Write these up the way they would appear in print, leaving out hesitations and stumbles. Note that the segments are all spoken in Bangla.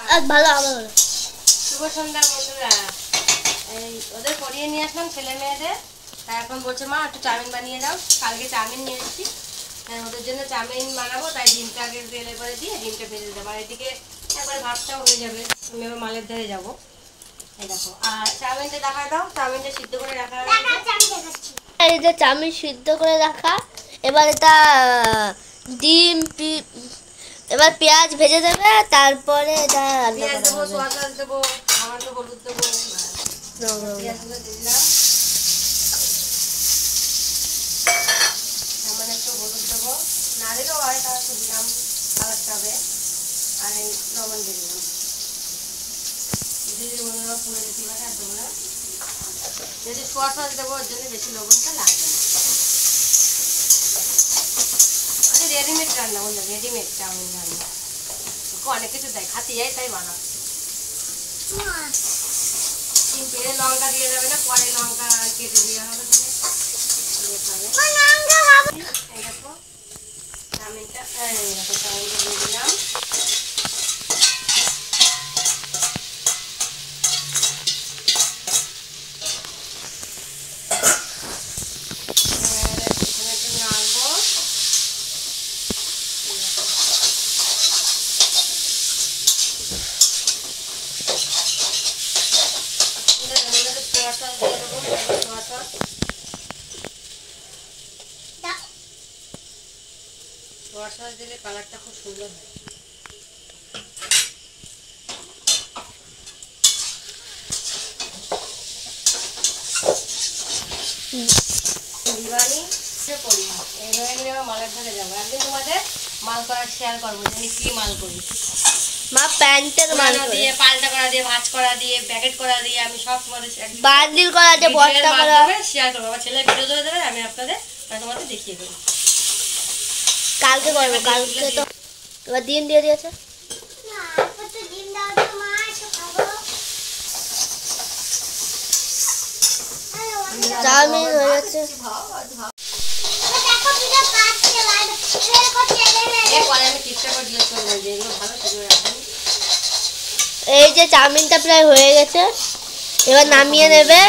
ভালো ভালো শুভ সন্ধ্যা বন্ধুরা। এই ওদের পড়িয়ে নিয়ে আসলাম ছেলে মেয়েদের। তাই এখন বলছে মা একটু চাউমিন বানিয়ে দাও। কালকে চাউমিন নিয়ে এসেছি, ওদের জন্য চাউমিন বানাবো। তাই ডিমটা আগে তেলে করে দিয়ে ডিমটা ভেজে দেবো। আর এদিকে একবার ভাতটাও হয়ে যাবে। আমি এবার মালের ধারে যাবো। এই দেখো, আর চাউমিনটা দেখা দাও। চাউমিনটা সিদ্ধ করে রাখা হয়েছে। এই যে চাউমিন সিদ্ধ করে রাখা। এবার এটা ডিম এবার পেঁয়াজ ভেজে দেবে, তারপরে এটা রান্না পেঁয়াজ করা দেবো, হবে। সোয়া সস দেবো, সামান্য হলুদ দেবো। পেঁয়াজগুলো দিলাম, সামান্য একটু হলুদ দেবো, না দিলেও হয়, তার একটু দিলাম, কালারটা হবে। আর এই লবণ দিয়ে দিলাম। যদি বন্ধুরা পুড়ে দিতে পারে আর দেবো না। যদি সোয়া সস দেবো, ওর জন্য বেশি লবণটা লাগবে না। আরে রেডিমেড রান্না বললো, রেডিমেড চাউমিন রান্না। অনেক কিছু দেয়, খাতে যাই তাই বানাও। পেরে লঙ্কা দিয়ে যাবে না, পরে লঙ্কা কেটে দেওয়া হবে। এই দেখো চাউমিনটা, এই দেখো চাউমিনটা দিয়ে দিলাম। একটু নাড়বো। সোয়া সস দিলে কালারটা খুব সুন্দর হয়। মালের ধারে যাবো। একদিন তোমাদের মাল করা শেয়ার করবো, যে আমি কি মাল করি। মা প্যান্টের মাল দিয়ে, পাল্টা করা দিয়ে, ভাঁজ করা দিয়ে, প্যাকেট করা দিয়ে, আমি সব তোমাদের বান্ডিল করা দিয়ে, বস্তা করা শেয়ার করবো। আমার ছেলে ভিডিও ধরে দেবে, আমি আপনাদের তোমাদের দেখিয়ে দেবো। কালকে করবো। কালকে তো এবার ডিম দিয়ে দিয়েছে। চাউমিন হয়ে গেছে। এই যে চাউমিনটা প্রায় হয়ে গেছে, এবার নামিয়ে নেবে।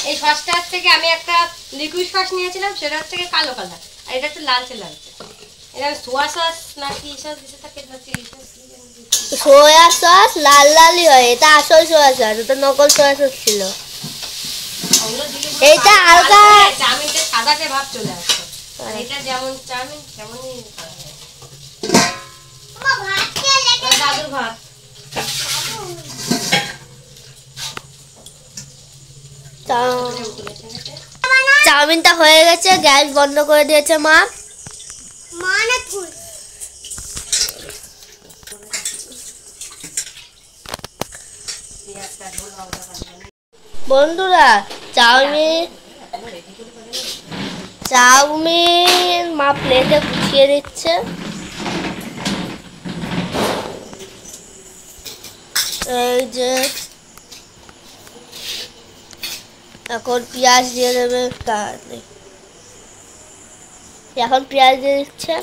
এই সসটার থেকে আমি একটা লিকুইড সস নিয়েছিলাম, সেটার থেকে কালো কালার, আর এটা হচ্ছে লালচে লালচে। এটা সোয়া সস নাকি সস দিতে থাকে, সোয়া সস লাল লালই হয়, এটা আসল সোয়া সস, ওটা নকল সোয়া সস ছিল। এইটা হালকা চাউমিনটা সাদাটে ভাব চলে আসছে। এটা যেমন চাউমিন তেমনই দাদুর ভাত। চাউমিনটা হয়ে গেছে, গ্যাস বন্ধ করে দিয়েছে মা। বন্ধুরা চাউমিন মা প্লেটে গুছিয়ে দিচ্ছে। এই যে এখন পেঁয়াজ দিয়ে দেবে, এখন পেঁয়াজ দিয়ে দিচ্ছে।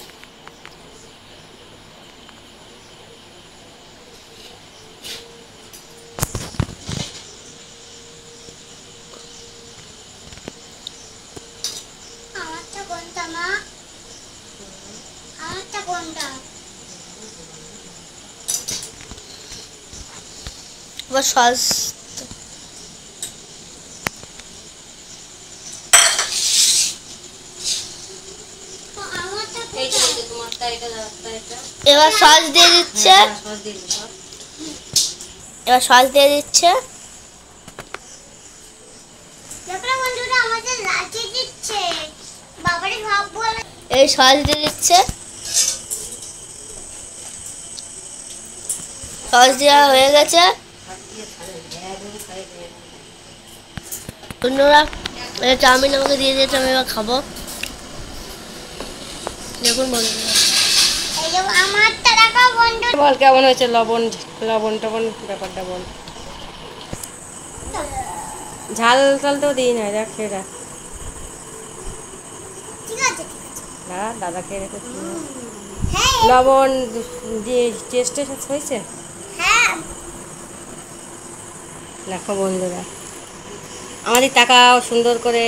এবার সস এবার সস দিয়ে দিচ্ছে। এবার সস দিয়ে দিচ্ছে। এই সস দিয়ে দিচ্ছে। সস দেওয়া হয়ে গেছে। বন্ধুরা চাউমিন আমাকে দিয়ে দিয়েছে, আমি এবার খাবো। দেখুন বন্ধুরা, বল কেমন হয়েছে, লবণ লবণ টবণ ব্যাপারটা বল। ঝাল টাল তো দিই না, দেখ খেয়ে দেখ। দাদাকে লবণ দিয়ে টেস্ট হয়েছে। দেখো বন্ধুরা, আমাদের তাকাও সুন্দর করে।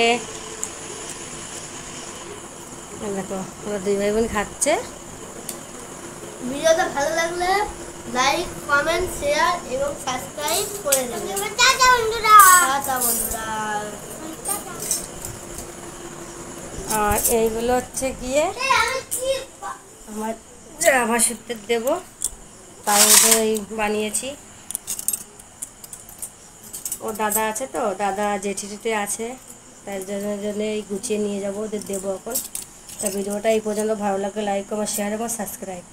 দেখো ওরা দুই ভাই বোন খাচ্ছে। ভিডিওটা ভালো লাগলে লাইক কমেন্ট শেয়ার এবং সাবস্ক্রাইব করে দেবেন। টাটা বন্ধুরা। টাটা বন্ধুরা। আর এইগুলো হচ্ছে গিয়ে আমার জামা সুততে দেবো, তাই ওই বানিয়েছি। ও দাদা আছে তো, দাদা জেঠিতে আছে, তাই জন্য এই গুছিয়ে নিয়ে যাবো, ওদের দেবো এখন। তা ভিডিওটা এই পর্যন্ত ভালো লাগলে লাইক কমেন্ট শেয়ার এবং সাবস্ক্রাইব।